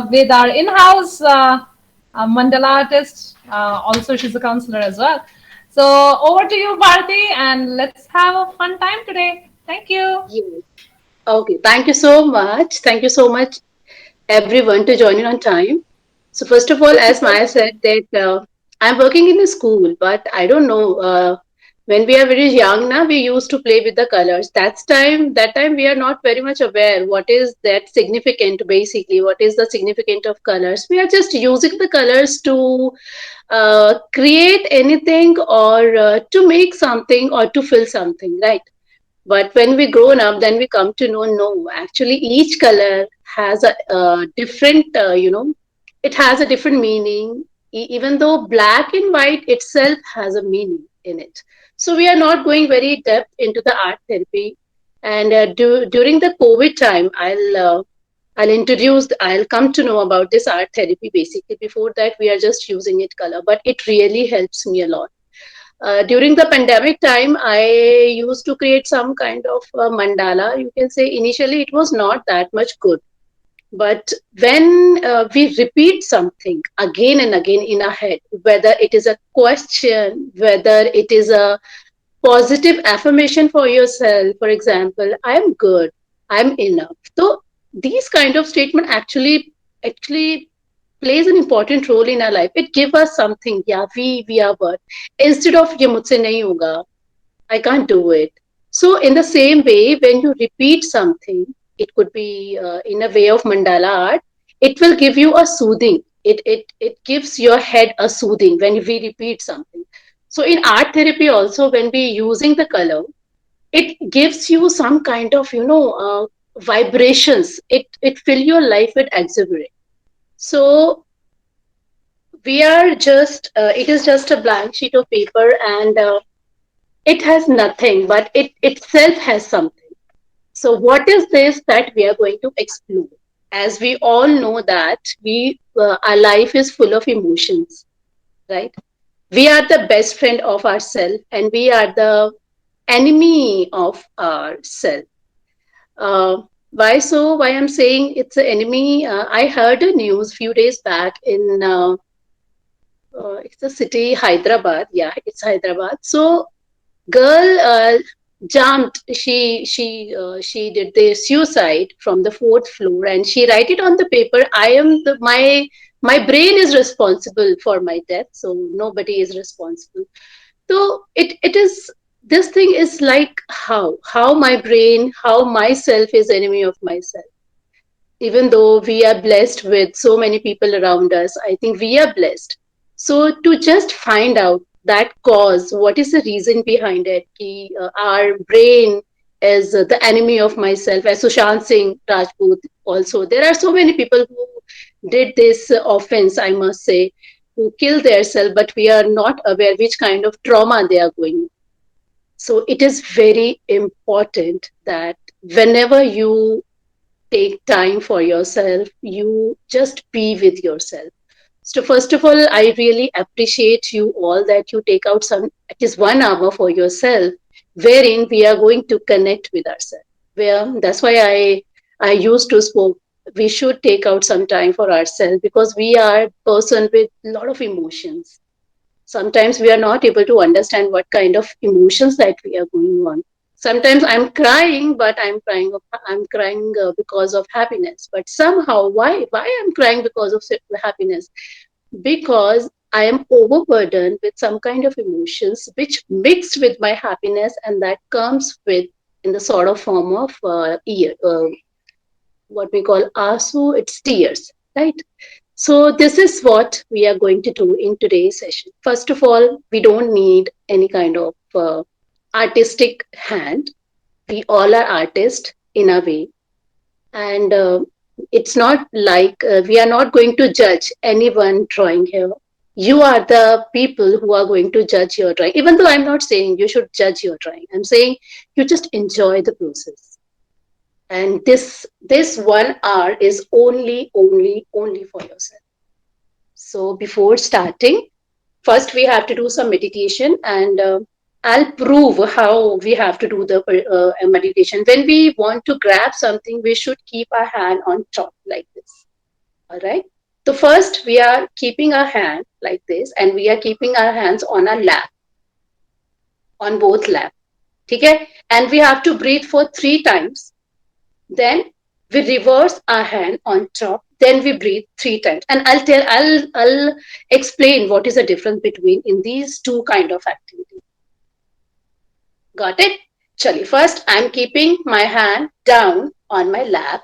with our in-house mandala artist. Also, she's a counselor as well. So over to you, Bharti, and let's have a fun time today. Thank you. Yes. Okay. Thank you so much. Thank you so much, everyone, to join in on time. So first of all, as Maya said, that I'm working in a school, but I don't know. When we are very young, now we used to play with the colors. That time we are not very much aware what is that significant. Basically, what is the significant of colors? We are just using the colors to create anything or to make something or to fill something, right? But when we grown up, then we come to know, no, actually each color has a different, it has a different meaning, even though black and white itself has a meaning in it. So we are not going very depth into the art therapy. And during the COVID time, I'll come to know about this art therapy basically. Before that, we are just using it color, but it really helps me a lot. During the pandemic time, I used to create some kind of mandala. You can say initially it was not that much good. But when we repeat something again and again in our head, whether it is a question, whether it is a positive affirmation for yourself, for example, I'm good, I'm enough. So these kind of statement actually plays an important role in our life. It gives us something. Yeah, we are what. Instead of ye mujhse nahi hoga, I can't do it. So in the same way, when you repeat something, it could be in a way of mandala art. It will give you a soothing. It gives your head a soothing when we repeat something. So in art therapy also, when we using the color, it gives you some kind of vibrations. It fill your life with exuberance. So we are just it is just a blank sheet of paper, and it has nothing, but it itself has something. So what is this that we are going to explore? As we all know that we our life is full of emotions, right? We are the best friend of ourself, and we are the enemy of ourself. Why I'm saying it's an enemy? I heard a news few days back in it's the city Hyderabad. Yeah, it's Hyderabad. So girl jumped. She did the suicide from the fourth floor, and she write it on the paper. I am the my brain is responsible for my death, so nobody is responsible. So it is, this thing is like how my brain, how myself is enemy of myself. Even though we are blessed with so many people around us, I think we are blessed. So to just find out that cause, what is the reason behind it, our brain is the enemy of myself, as Sushant Singh Rajput. Also, there are so many people who did this offense, I must say, who kill themselves, but we are not aware which kind of trauma they are going. So it is very important that whenever you take time for yourself, you just be with yourself. So first of all, I really appreciate you all that you take out some at least 1 hour for yourself, wherein we are going to connect with ourselves. Where that's why I used to spoke. We should take out some time for ourselves, because we are a person with a lot of emotions. Sometimes we are not able to understand what kind of emotions that we are going on. Sometimes I'm crying, but I'm crying because of happiness. But somehow, why I'm crying because of happiness? Because I am overburdened with some kind of emotions which mixed with my happiness, and that comes with in the sort of form of what we call asu. It's tears, right? So this is what we are going to do in today's session. First of all, we don't need any kind of artistic hand. We all are artists in a way, and it's not like we are not going to judge anyone drawing here. You are the people who are going to judge your drawing. Even though I'm not saying you should judge your drawing, I'm saying you just enjoy the process. And this 1 hour is only for yourself. So before starting, first we have to do some meditation, and I'll prove how we have to do the meditation. When we want to grab something, we should keep our hand on top like this. All right. So first we are keeping our hand like this, and we are keeping our hands on our lap, on both lap. Okay. And we have to breathe for 3 times. Then we reverse our hand on top. Then we breathe 3 times. And I'll explain what is the difference between in these two kind of activities. Got it? Chali. First, I'm keeping my hand down on my lap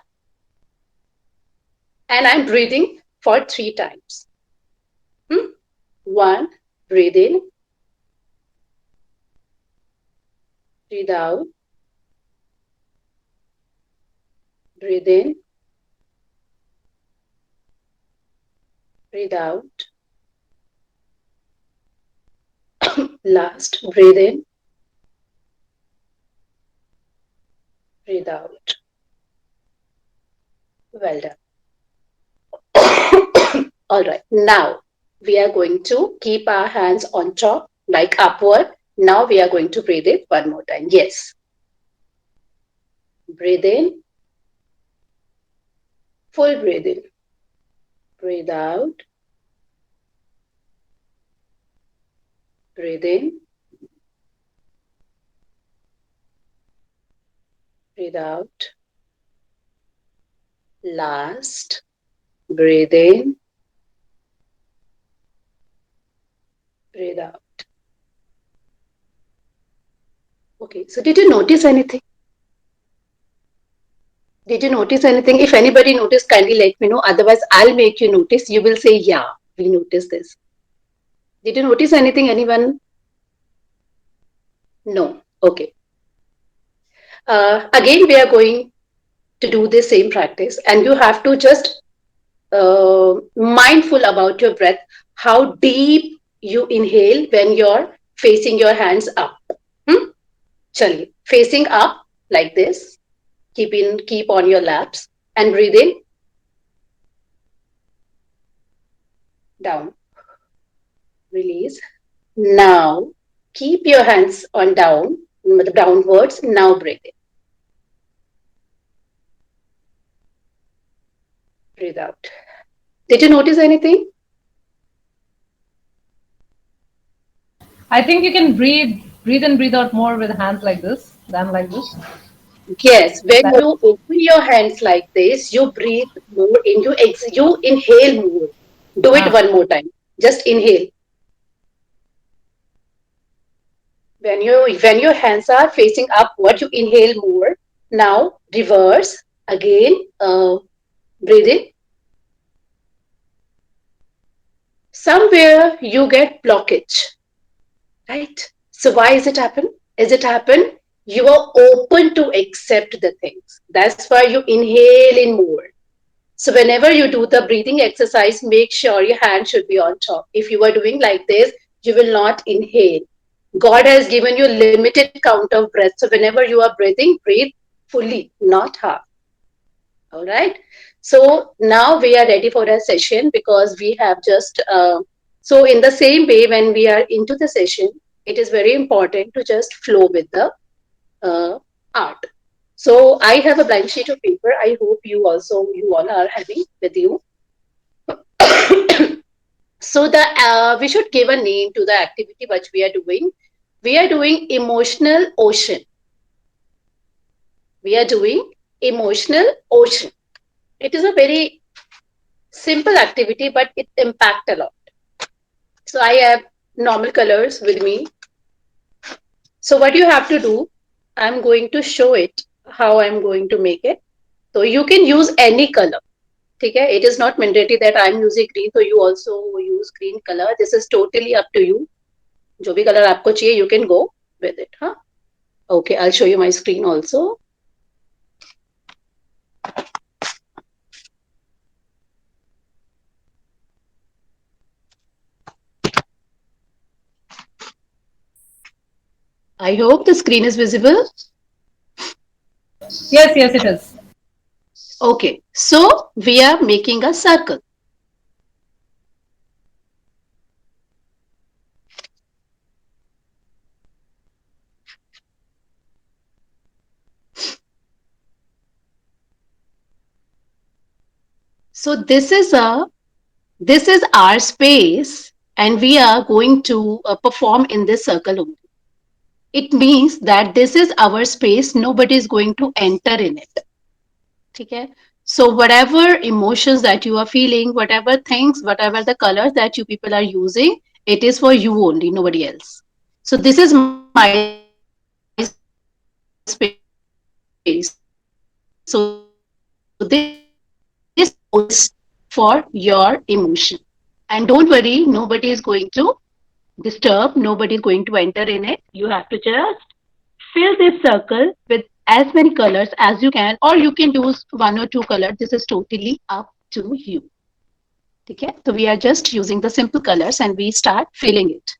and I'm breathing for 3 times. Hmm? One, breathe in, breathe out, breathe in, breathe out. Last, breathe in, breathe out. Well done. All right. Now we are going to keep our hands on top, like upward. Now we are going to breathe in one more time. Yes. Breathe in, full breathe in. Breathe out, breathe in, breathe out. Last, breathe in, breathe out. Okay. So did you notice anything? Did you notice anything? If anybody noticed, kindly let me know. Otherwise, I'll make you notice. You will say, yeah, we noticed this. Did you notice anything, anyone? No. Okay. Again, we are going to do the same practice, and you have to just mindful about your breath, how deep you inhale when you're facing your hands up. Hmm? Chaliye. Facing up like this. Keep on your laps and breathe in, down, release. Now keep your hands on down, downwards. Now breathe in, breathe out. Did you notice anything? I think you can breathe and breathe out more with hands like this than like this. Yes, when That, you open your hands like this, you breathe more in, you inhale more. Do it ah, one more time. Just inhale. When your hands are facing upward, you inhale more. Now reverse again. Breathe in. Somewhere you get blockage, right? So why is it happen? Is it happen? You are open to accept the things. That's why you inhale in more. So whenever you do the breathing exercise, make sure your hand should be on top. If you are doing like this, you will not inhale. God has given you limited count of breath. So whenever you are breathing, breathe fully, not half. All right. So now we are ready for a session because we have just, so in the same way, when we are into the session, it is very important to just flow with the art. So I have a blank sheet of paper. I hope you all are having with you. So the we should give a name to the activity which we are doing. We are doing emotional ocean. We are doing emotional ocean. It is a very simple activity, but it impact a lot. So I have normal colors with me. So what you have to do, I'm going to show it how I'm going to make it. So you can use any color. Okay, it is not mandatory that I'm using green, so you also use green color. This is totally up to you. जो भी color आपको चाहिए, you can go with it. Huh? Okay, I'll show you my screen also. I hope the screen is visible. yes, yes, it is. Okay, so we are making a circle. So this is our space, and we are going to perform in this circle only. It means that this is our space. Nobody is going to enter in it. Okay. So whatever emotions that you are feeling, whatever things, whatever the colors that you people are using, it is for you only, nobody else. So this is my space. So this space is for your emotion. And don't worry, nobody is going to disturb, nobody is going to enter in it. You have to just fill this circle with as many colors as you can, or you can use one or two colors. This is totally up to you. Okay, so we are just using the simple colors and we start filling it.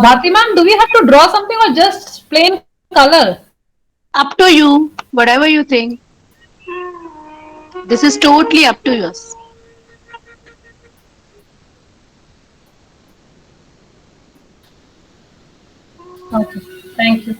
Bharti ma'am, do we have to draw something or just plain color? Up to you, whatever you think. This is totally up to us. Okay, thank you.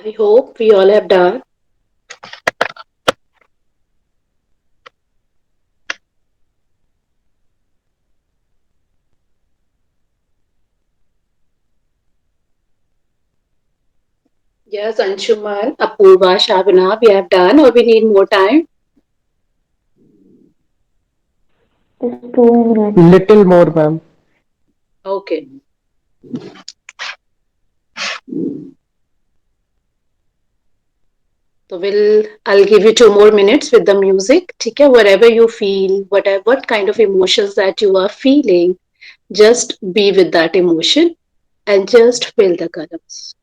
I hope we all have done. Yes, Anshuman, Apurva, Shabana, we have done, or we need more time? Just 2 minutes. Little more, ma'am. Okay. So I'll give you 2 more minutes with the music. ठीक है? Whatever you feel, what kind of emotions that you are feeling, just be with that emotion and just feel the colors.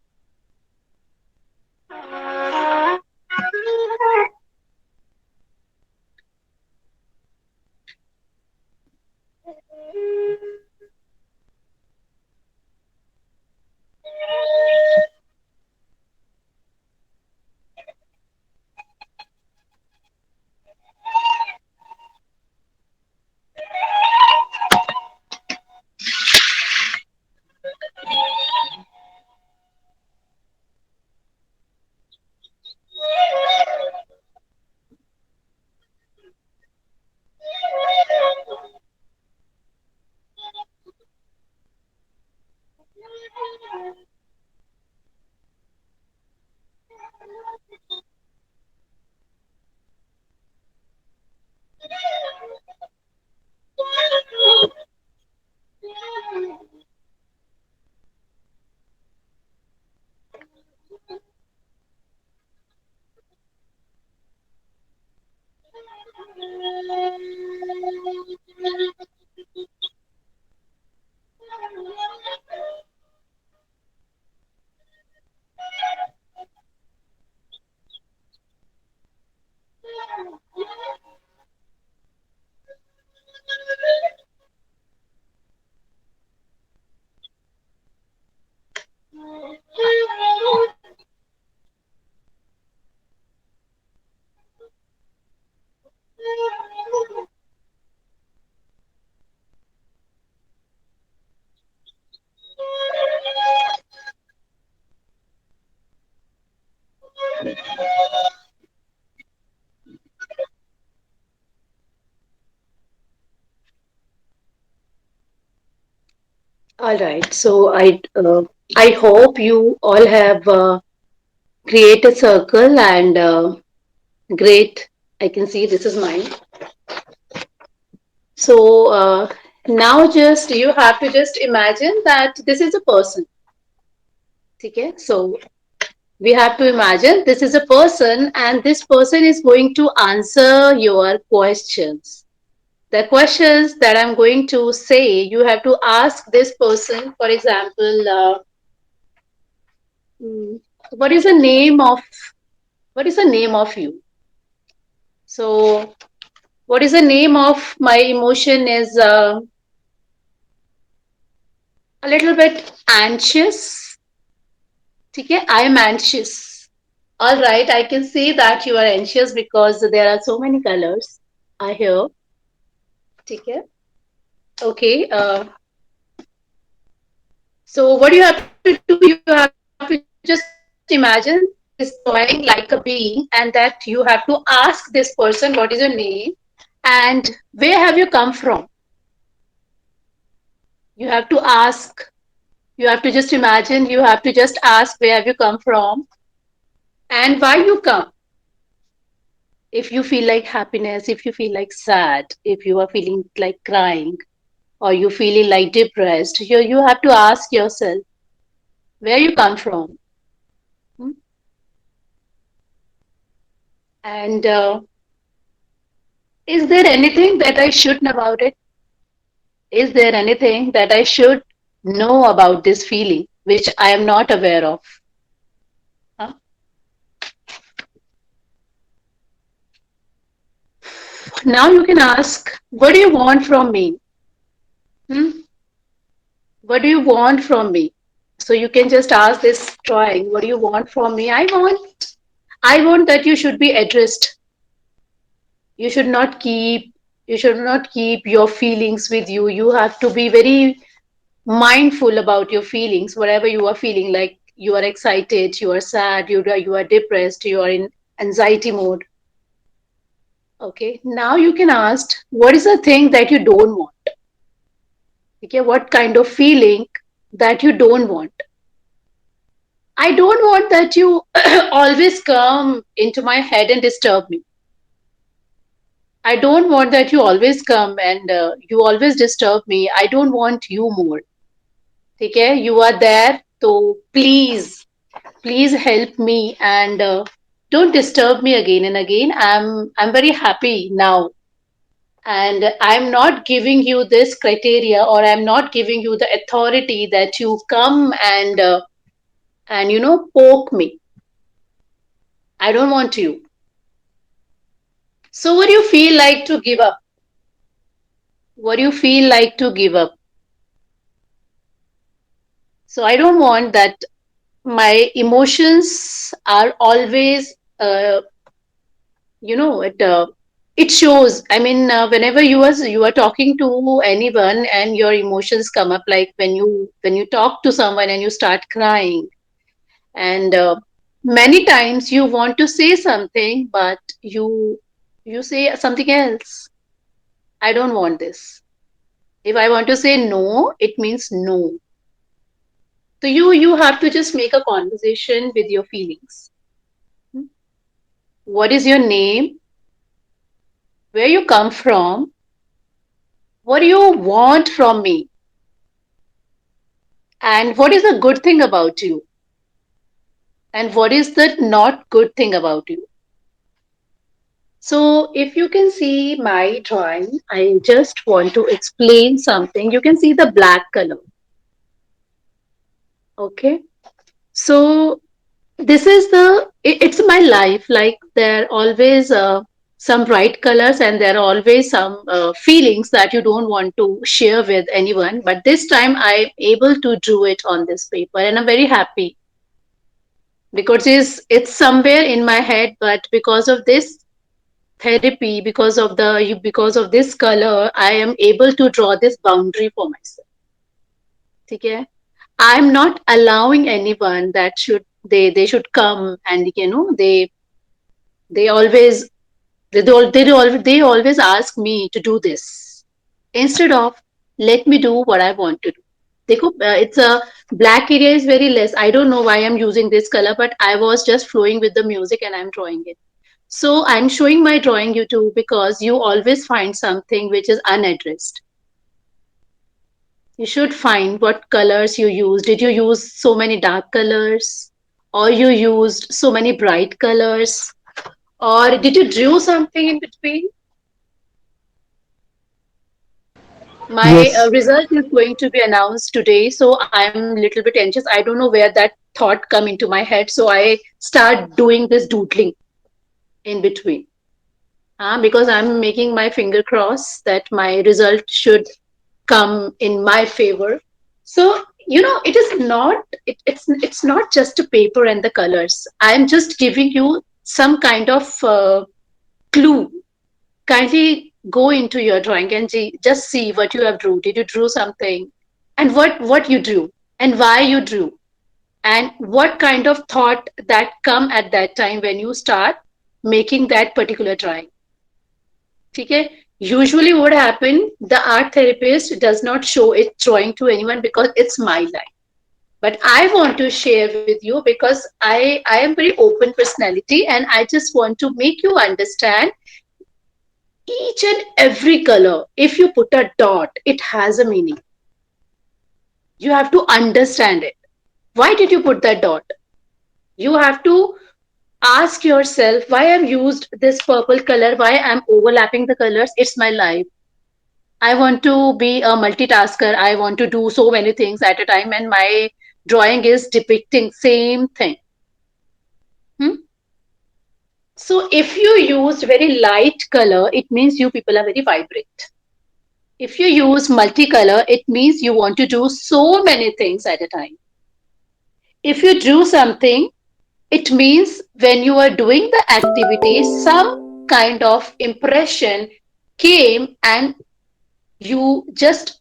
All right. So I hope you all have create a circle and great. I can see this is mine. So now just you have to just imagine that this is a person. Okay. So we have to imagine this is a person and this person is going to answer your questions. The questions that I'm going to say, you have to ask this person. For example, mm, what is the name of what is the name of you? So what is the name of my emotion is a little bit anxious. Okay, I am anxious. All right, I can see that you are anxious because there are so many colors I hear. Okay, okay. So what you have to do, you have to just imagine this drawing like a being, and that you have to ask this person what is your name and where have you come from. You have to ask. You have to just imagine. You have to just ask where have you come from and why you come. If you feel like happiness, if you feel like sad, if you are feeling like crying, or you feeling like depressed, you have to ask yourself where you come from. Hmm? And is there anything that I should know about it? Is there anything that I should know about this feeling which I am not aware of? Huh? Now you can ask, what do you want from me? Hmm? What do you want from me? So you can just ask this drawing, what do you want from me? I want that you should be addressed. You should not keep you should not keep your feelings with you. You have to be very mindful about your feelings, whatever you are feeling, like you are excited, you are sad, you are depressed, you are in anxiety mode. Okay. Now you can ask, what is the thing that you don't want? Okay, what kind of feeling that you don't want? I don't want that you always come into my head and disturb me. I don't want that you always come and you always disturb me. I don't want you more. Okay, you are there, so please help me and don't disturb me again and again. I'm very happy now, and I'm not giving you this criteria, or I'm not giving you the authority that you come and poke me. I don't want you. So what do you feel like to give up? What do you feel like to give up? So I don't want that my emotions are always it shows. I mean, whenever you are talking to anyone and your emotions come up, like when you talk to someone and you start crying, and many times you want to say something but you say something else. I don't want this. If I want to say no, it means no. So you have to just make a conversation with your feelings. What is your name? Where you come from? What do you want from me? And what is the good thing about you? And what is the not good thing about you? So if you can see my drawing, I just want to explain something. You can see the black color. Okay. So this is it's my life. Like there are always some bright colors and there are always some feelings that you don't want to share with anyone. But this time I'm able to do it on this paper and I'm very happy because it's somewhere in my head. But because of this therapy, because of this color, I am able to draw this boundary for myself. Okay. I'm not allowing anyone that they should come and they always they always ask me to do this instead of let me do what I want to do. देखो, it's a black area is very less. I don't know why I'm using this color, but I was just flowing with the music and I'm drawing it. So I'm showing my drawing you too because you always find something which is unaddressed. You should find what colors you use. Did you use so many dark colors? Or you used so many bright colors? Or did you drew something in between? My Yes. result is going to be announced today, so I'm a little bit anxious. I don't know where that thought come into my head, so I start doing this doodling in between. Because I'm making my finger cross that my result should come in my favor. So it is not it's not just a paper and the colors. I'm just giving you some kind of clue. Kindly go into your drawing and just see what you have drew. Did you drew something, and what you drew, and why you drew, and what kind of thought that come at that time when you start making that particular drawing. Okay. Usually what happen, the art therapist does not show it drawing to anyone because it's my life. But I want to share with you because I am very open personality and I just want to make you understand each and every color. If you put a dot, it has a meaning. You have to understand it. Why did you put that dot? You have to ask yourself why I've used this purple color, why I'm overlapping the colors. It's my life. I want to be a multitasker. I want to do so many things at a time, and my drawing is depicting same thing. Hmm? So if you use very light color, it means you people are very vibrant. If you use multicolor, it means you want to do so many things at a time. If you do something, it means when you are doing the activity, some kind of impression came and you just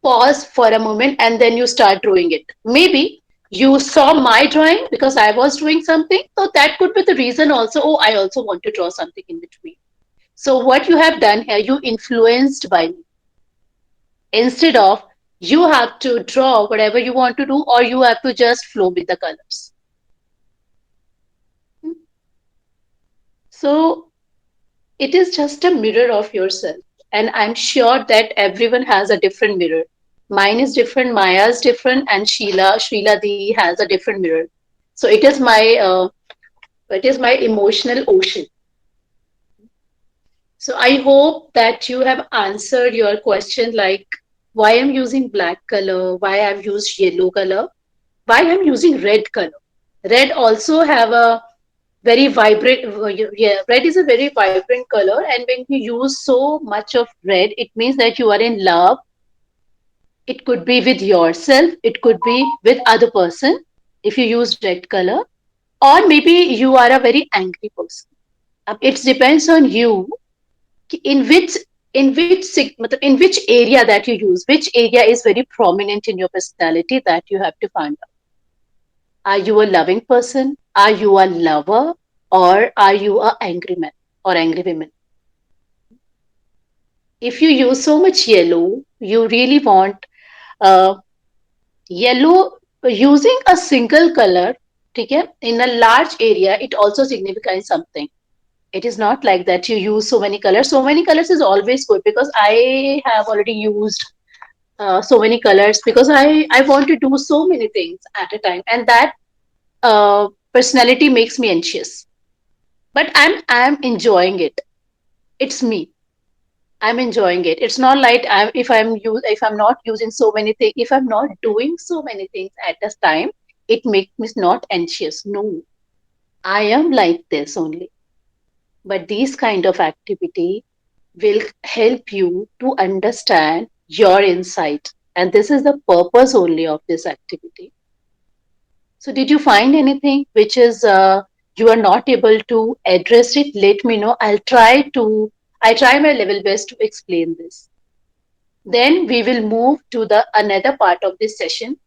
pause for a moment and then you start drawing it. Maybe you saw my drawing because I was doing something. So that could be the reason also. Oh, I also want to draw something in between. So what you have done here, you influenced by me. Instead of you have to draw whatever you want to do or you have to just flow with the colors. So it is just a mirror of yourself. And I'm sure that everyone has a different mirror. Mine is different, Maya's different, and Srila Di has a different mirror. So it is my emotional ocean. So I hope that you have answered your question like why I'm using black color, why I've used yellow color, why I'm using red color. Red also have a very vibrant, yeah, red is a very vibrant color, and when you use so much of red, it means that you are in love. It could be with yourself, it could be with other person if you use red color, or maybe you are a very angry person. It depends on you in which in which area that you use, which area is very prominent in your personality that you have to find out. Are you a loving person? Are you a lover? Or are you a angry man or angry woman? If you use so much yellow, you really want uh, yellow using a single color, okay, in a large area, it also signifies something. It is not like that you use so many colors. So many colors is always good because I have already used so many colors because I want to do so many things at a time, and that personality makes me anxious. But I'm enjoying it. It's me. I'm enjoying it. It's not like if I'm not using so many things, if I'm not doing so many things at this time, it makes me not anxious. No, I am like this only. But these kind of activity will help you to understand your insight, and this is the purpose only of this activity. So, did you find anything which is you are not able to address it? Let me know. I try my level best to explain this. Then we will move to the another part of this session.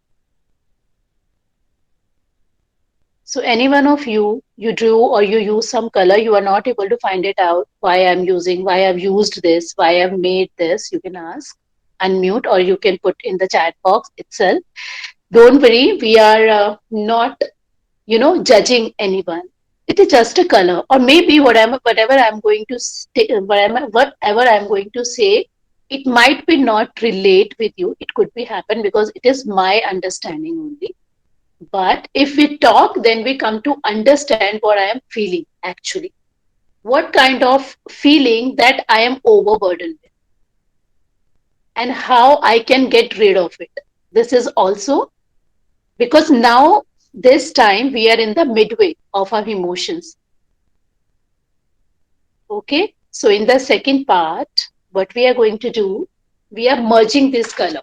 So any one of you drew or you use some color, you are not able to find it out why I've used this, why I've made this, you can ask. unmute or you can put in the chat box itself. Don't worry, we are not, judging anyone. It is just a color, or maybe whatever I'm going to whatever I'm going to say, it might be not relate with you. It could be happen because it is my understanding only. But if we talk, then we come to understand what I am feeling actually. What kind of feeling that I am overburdened with, and how I can get rid of it. This is also because now this time we are in the midway of our emotions. Okay, so in the second part, what we are going to do, we are merging this color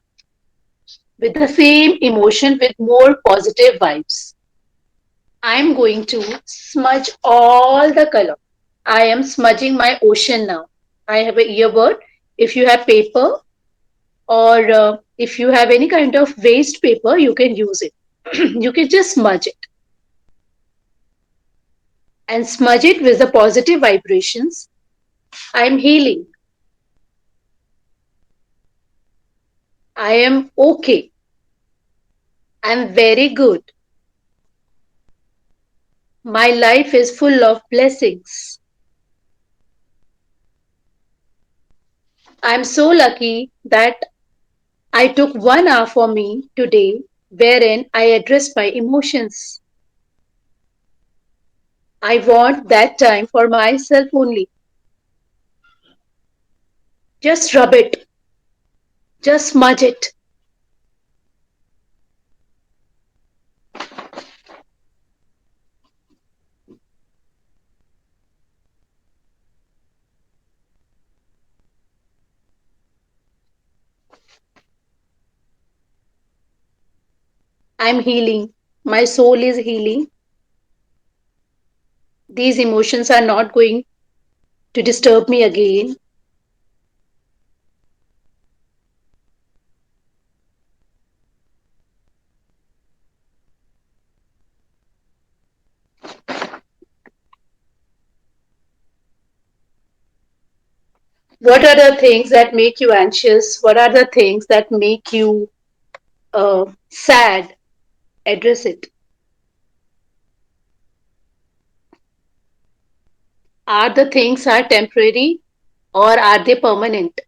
with the same emotion with more positive vibes. I'm going to smudge all the color. I am smudging my ocean now. I have a earbud. If you have paper or if you have any kind of waste paper, you can use it. You can just smudge it and smudge it with the positive vibrations. I'm healing. I am okay. I'm very good. My life is full of blessings. I'm so lucky that I took 1 hour for me today wherein I addressed my emotions. I want that time for myself only. Just rub it. Just smudge it. I'm healing. My soul is healing. These emotions are not going to disturb me again. What are the things that make you anxious? What are the things that make you sad? Address it. Are the things are temporary or are they permanent?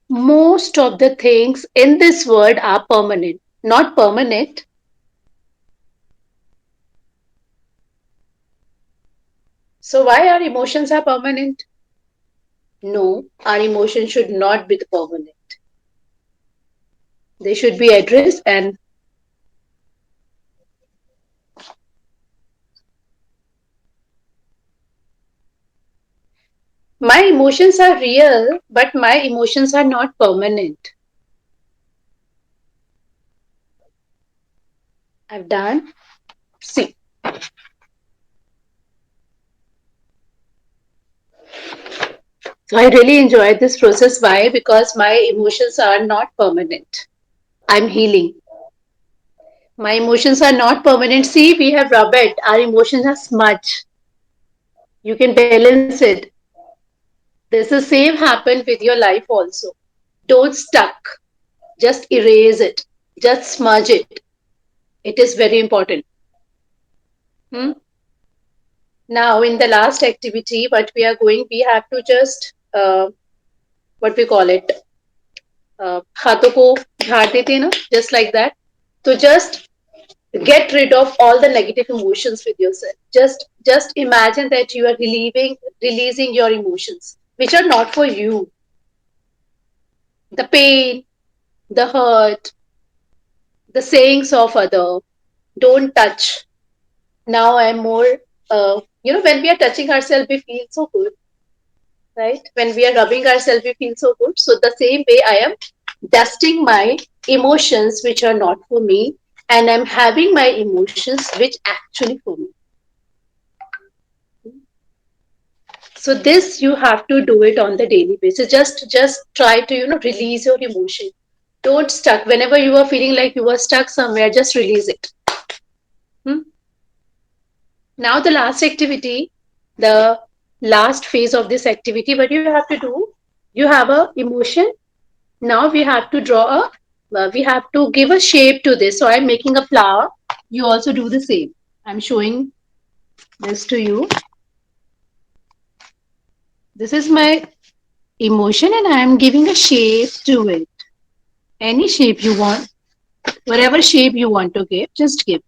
Most of the things in this world are permanent. Not permanent. So why our emotions are permanent? No, our emotions should not be permanent. They should be addressed, and my emotions are real, but my emotions are not permanent. I've done. See, so I really enjoyed this process. Why? Because my emotions are not permanent. I'm healing. My emotions are not permanent. See, we have rub it. Our emotions are smudge. You can balance it. There's the same happen with your life also. Don't stuck. Just erase it. Just smudge it. It is very important. Hmm? Now, in the last activity, what we are going, we have to just what we call it, हाथों को झाड़ देते हैं ना, just like that. So just get rid of all the negative emotions with yourself. Just imagine that you are releasing your emotions, which are not for you. The pain, the hurt, the sayings of other. Don't touch. Now I'm more. When we are touching ourselves, we feel so good, right? When we are rubbing ourselves, we feel so good. So the same way I am dusting my emotions which are not for me, and I'm having my emotions which actually for me. So this you have to do it on the daily basis. Just try to release your emotion. Don't stuck. Whenever you are feeling like you are stuck somewhere, just release it. Hmm? Now the last activity, the last phase of this activity. What you have to do, you have a emotion. Now we have to draw a, we have to give a shape to this. So I'm making a flower. You also do the same. I'm showing this to you. This is my emotion and I'm giving a shape to it. Any shape you want, whatever shape you want to give, just give.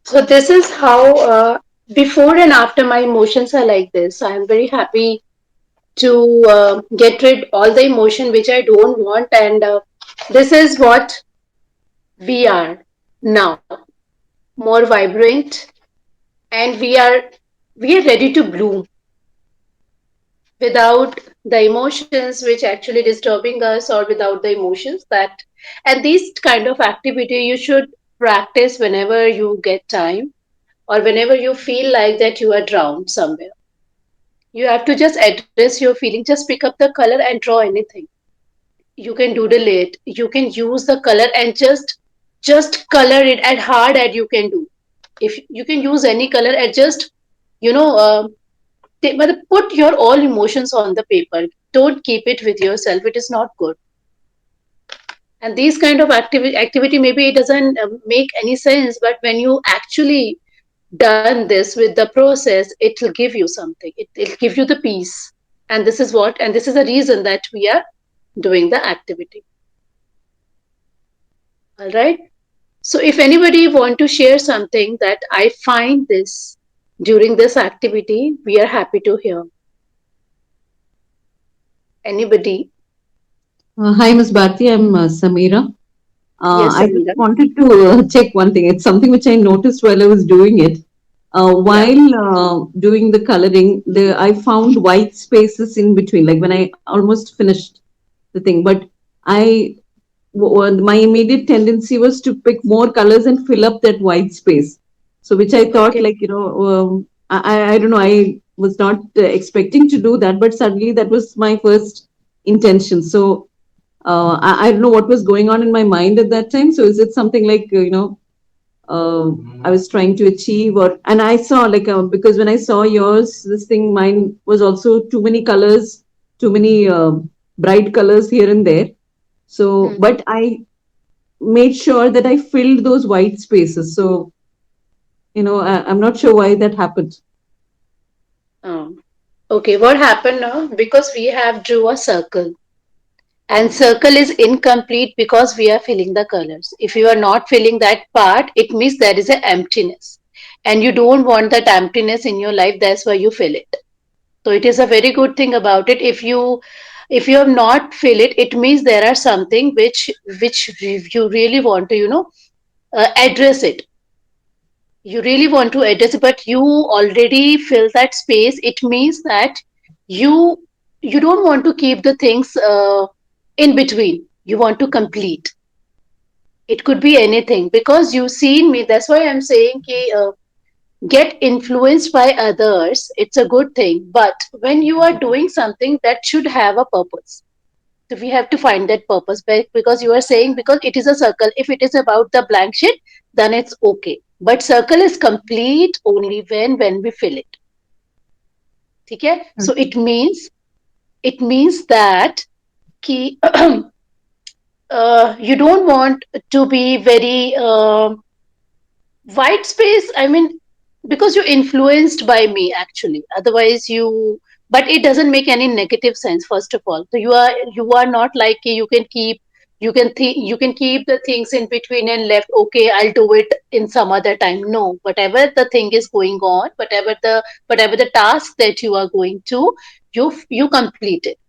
So this is how before and after my emotions are like this. I am very happy to get rid all the emotion which I don't want, and this is what we are now, more vibrant, and we are ready to bloom without the emotions which actually disturbing us, or without the emotions that. And these kind of activity you should practice whenever you get time, or whenever you feel like that you are drowned somewhere. You have to just address your feeling. Just pick up the color and draw anything. You can doodle it. You can use the color and just color it as hard as you can do. If you can use any color and just, you know, put your all emotions on the paper. Don't keep it with yourself. It is not good. And these kind of activity, maybe it doesn't make any sense, but when you actually done this with the process, it will give you something. It'll give you the peace. And this is what, and this is the reason that we are doing the activity. All right. So if anybody want to share something that I find this during this activity, we are happy to hear. Anybody? Hi, Ms. Bharti. I'm Samira. Yes, I just Samira. wanted to check one thing. It's something which I noticed while I was doing it. Yeah. While doing the coloring, I found white spaces in between, like when I almost finished the thing. But I, my immediate tendency was to pick more colors and fill up that white space. So, which I thought, Okay. like, I don't know, I was not expecting to do that, but suddenly that was my first intention. So, I don't know what was going on in my mind at that time. So is it something like I was trying to achieve, or and I saw like because when I saw yours, this thing mine was also too many colors, too many bright colors here and there. So, Hmm. but I made sure that I filled those white spaces. So I'm not sure why that happened. Oh. Okay. What happened now? Because we have drew a circle. And circle is incomplete because we are filling the colors. If you are not filling that part, it means there is an emptiness. And you don't want that emptiness in your life, that's why you fill it. So it is a very good thing about it. If you have not fill it, it means there are something which you really want to, address it. You really want to address it, but you already fill that space. It means that you you don't want to keep the things in between. You want to complete. It could be anything because you've seen me. That's why I'm saying ki, get influenced by others. It's a good thing, but when you are doing something that should have a purpose, so we have to find that purpose. Because you are saying because it is a circle. If it is about the blank sheet, then it's okay. But circle is complete only when we fill it. Okay? So it means It means that ki, you don't want to be very white space. I mean, because you're influenced by me actually. Otherwise, but it doesn't make any negative sense. First of all, so you are not like you can keep. You can keep the things in between and left. Okay, I'll do it in some other time. No, whatever the thing is going on, whatever the task that you are going to, you complete it.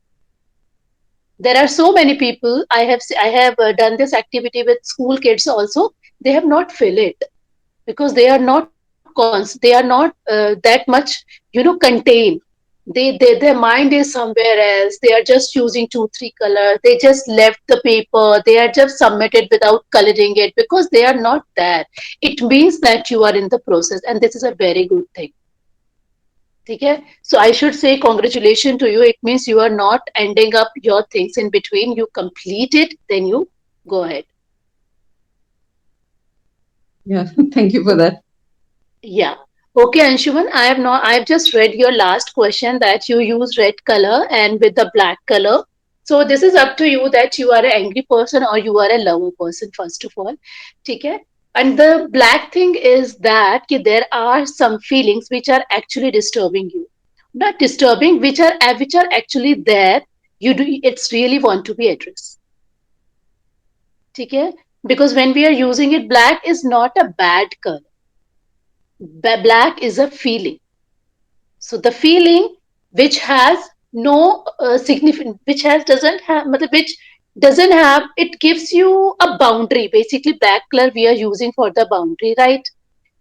There are so many people. I have done this activity with school kids also. They have not fill it because they are not that much, contained. Their mind is somewhere else. They are just using 2 3 colors. They just left the paper. They are just submitted without coloring it because they are not there. It means that you are in the process, and this is a very good thing. Okay? So I should say congratulations to you. It means you are not ending up your things in between. You complete it, then you go ahead. Yeah, thank you for that. Yeah. Okay, Anshuman, I've just read your last question that you use red color and with the black color. So this is up to you that you are an angry person or you are a lover person, first of all. Okay? And the black thing is that there are some feelings which are actually disturbing you. Not disturbing, which are actually there. It's really want to be addressed. Okay? Because when we are using it, black is not a bad color. Black is a feeling. So the feeling which has no significant, which has doesn't have, which doesn't have, it gives you a boundary. Basically, black color we are using for the boundary, right?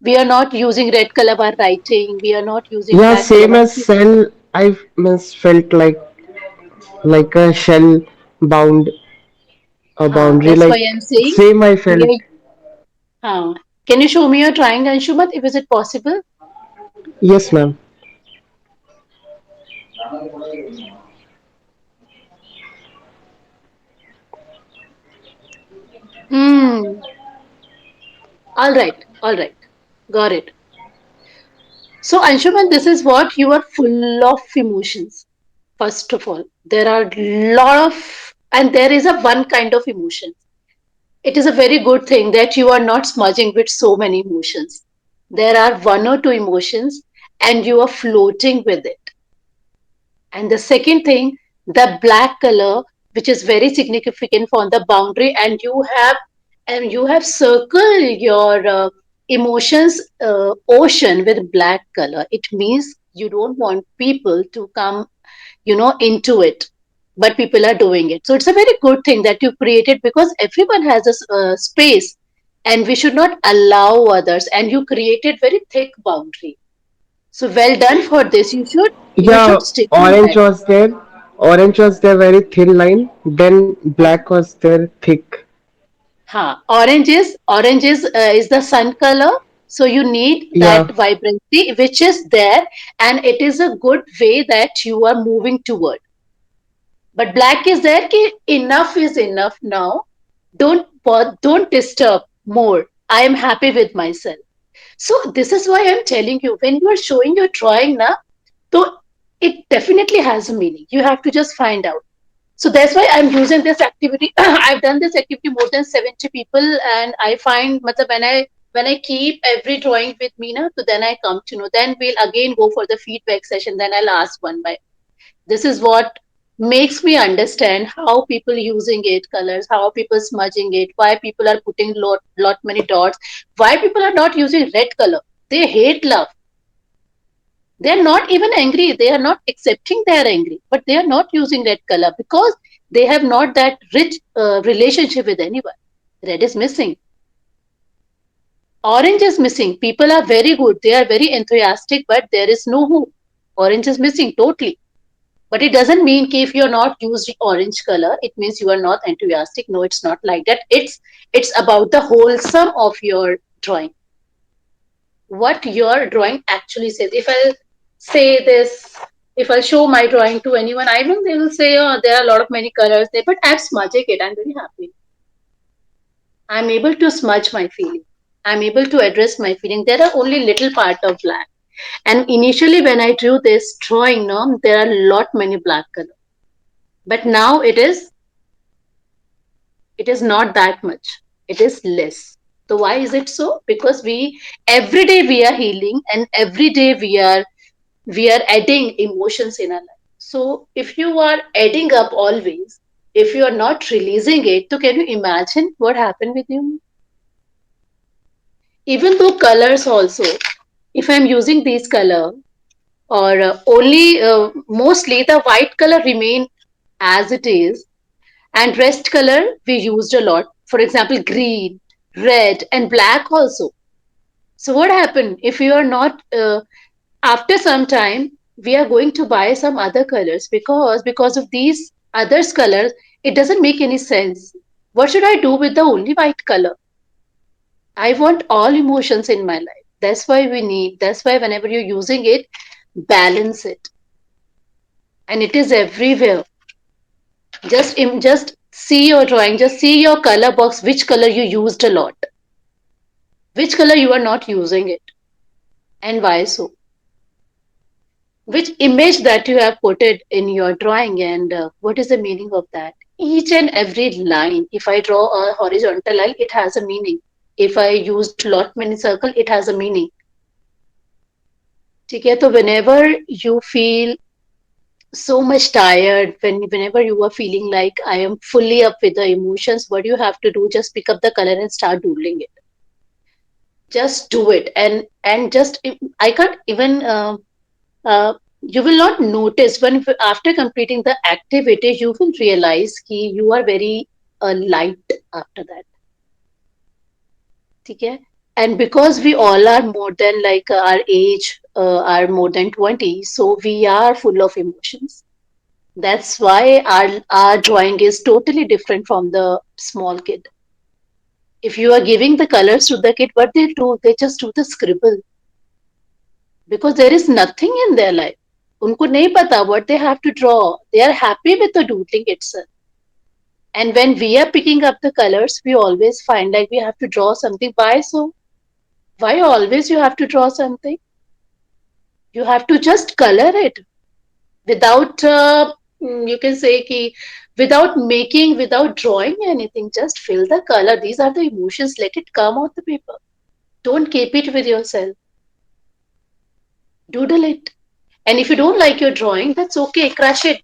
We are not using red color while writing. We are not using Yeah, black color same while as cell. I means felt like a shell bound a boundary. That's why Like I'm saying same I we felt. are. Can you show me your drawing, Anshumat? If is it possible? Yes, ma'am. Hmm. All right. Got it. So, Anshuman, this is what you are full of emotions. First of all, there are lot of, and there is a one kind of emotion. It is a very good thing that you are not smudging with so many emotions. There are one or two emotions, and you are floating with it. And the second thing, the black color, which is very significant for the boundary, and you have circled your emotions ocean with black color. It means you don't want people to come, into it, but people are doing it. So it's a very good thing that you created because everyone has a space, and we should not allow others. And you created very thick boundary. So well done for this. You should Yeah, stick on orange that. was there. Orange was there very thin line. Then black was there thick. Orange is the sun color, so you need Yeah, that vibrancy which is there, and it is a good way that you are moving toward. But black is there. Ki enough is enough now. Don't disturb more. I am happy with myself. So this is why I'm telling you, when you are showing your drawing now, so it definitely has a meaning. You have to just find out. So that's why I'm using this activity. I've done this activity more than 70 people, and I find matlab, when I keep every drawing with me na, so then I come to know. Then we'll again go for the feedback session. Then I'll ask one by. This is what makes me understand how people using it, colors, how people smudging it, why people are putting lot many dots, why people are not using red color. They hate love. They are not even angry. They are not accepting they are angry, but they are not using red color because they have not that rich relationship with anyone. Red is missing. Orange is missing. People are very good. They are very enthusiastic, but there is no hope. Orange is missing totally. But it doesn't mean कि if you're not using orange color, it means you are not enthusiastic. No, it's not like that. It's about the wholesome of your drawing. What your drawing actually says. If I'll say this, if I'll show my drawing to anyone, I know they will say, oh, there are a lot of many colors there, but I'm smudging it. I'm very happy. I'm able to smudge my feeling. I'm able to address my feeling. There are only little part of black. And initially when I drew this drawing, no, there are lot many black colors. But now it is not that much. It is less. So why is it so? Because we every day we are healing, and every day we are adding emotions in our life. So if you are adding up always, if you are not releasing it, so can you imagine what happened with you? Even though colors also, if I'm using these color, or only mostly the white color remain as it is, and rest color we used a lot. For example, green, red, and black also. So what happened if you are not after some time we are going to buy some other colors, because of these others colors, it doesn't make any sense. What should I do with the only white color? I want all emotions in my life. That's why whenever you're using it, balance it. And it is everywhere. Just see your drawing, just see your color box, which color you used a lot, which color you are not using it, and why so, which image that you have put it in your drawing, and what is the meaning of that. Each and every line, if I draw a horizontal line, it has a meaning. If I used lot many circle, it has a meaning. ठीक है, तो whenever you feel so much tired, whenever you are feeling like I am fully up with the emotions, what you have to do, just pick up the color and start doodling it. Just do it, and just, I can't even you will not notice when, after completing the activity, you will realize ki you are very light after that. Okay? And because we all are more than, like, our age are more than 20, so we are full of emotions. That's why our drawing is totally different from the small kid. If you are giving the colors to the kid, what they do, they just do the scribble, because there is nothing in their life. उनको नहीं पता what they have to draw. They are happy with the doodling itself. And when we are picking up the colors, we always find like we have to draw something. Why so? Why always you have to draw something? You have to just color it without, you can say, ki, without making, without drawing anything. Just fill the color. These are the emotions. Let it come out the paper. Don't keep it with yourself. Doodle it. And if you don't like your drawing, that's okay. Crush it.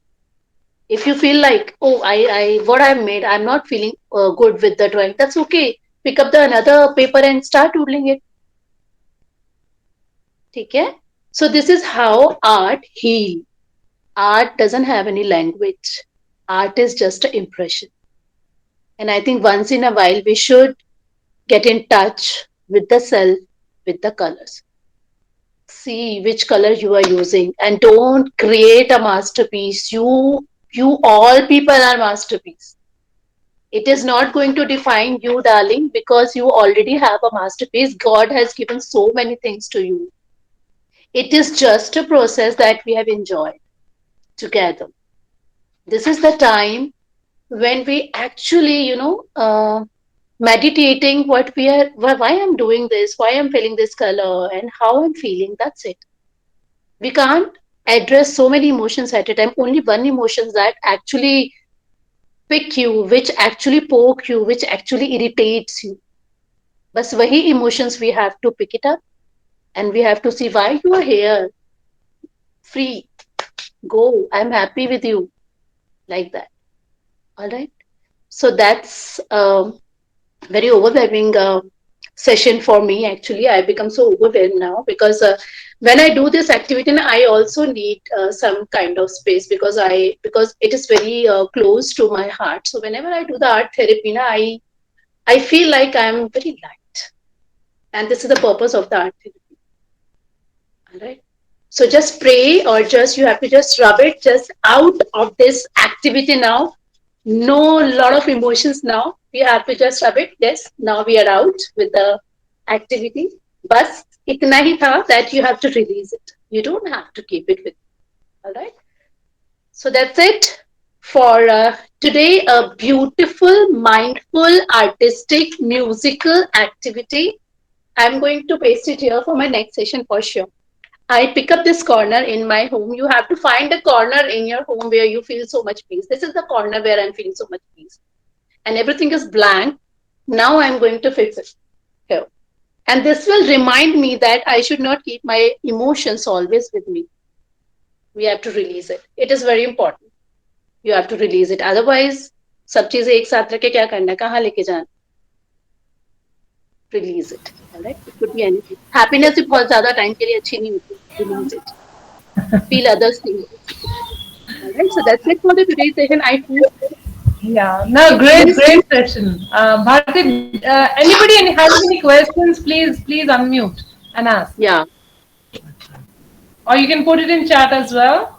If you feel like, oh, I what I've made, I'm not feeling good with the drawing, that's okay. Pick up the another paper and start doodling it. Okay? So this is how art heal. Art doesn't have any language. Art is just an impression. And I think once in a while we should get in touch with the self, with the colors. See which color you are using, and don't create a masterpiece. You all people are masterpiece. It is not going to define you, darling, because you already have a masterpiece. God has given so many things to you. It is just a process that we have enjoyed together. This is the time when we actually, meditating what we are, why I'm doing this, why I'm feeling this color, and how I'm feeling. That's it. We can't address so many emotions at a time. Only one emotion that actually pick you, which actually poke you, which actually irritates you. बस वही emotions we have to pick it up, and we have to see why you are here. Free, go. I'm happy with you, like that. All right. So that's very overwhelming session for me. Actually, I become so overwhelmed now, because when I do this activity, I also need some kind of space, because it is very close to my heart. So whenever I do the art therapy, I feel like I'm very light, and this is the purpose of the art therapy. All right. So just pray, or just you have to just rub it just out of this activity now. No lot of emotions now. We have to just rub it. Yes, now we are out with the activity. But itna hi tha that you have to release it. You don't have to keep it with you. All right. So that's it for today. A beautiful, mindful, artistic, musical activity. I'm going to paste it here for my next session for sure. I pick up this corner in my home. You have to find a corner in your home where you feel so much peace. This is the corner where I'm feeling so much peace. And everything is blank. Now I'm going to fix it here. And this will remind me that I should not keep my emotions always with me. We have to release it. It is very important. You have to release it. Otherwise, सब चीजें एक साथ रख के क्या करना है, कहाँ लेके जाना, release it. All right? It could be anything. Happiness भी बहुत ज्यादा टाइम के लिए अच्छी नहीं होती. Release it. Feel others things. All right. So that's it for the today's session. I hope Yeah, no, it great, is. great session. Bharti, anybody has any questions, please unmute and ask. Yeah. Or you can put it in chat as well.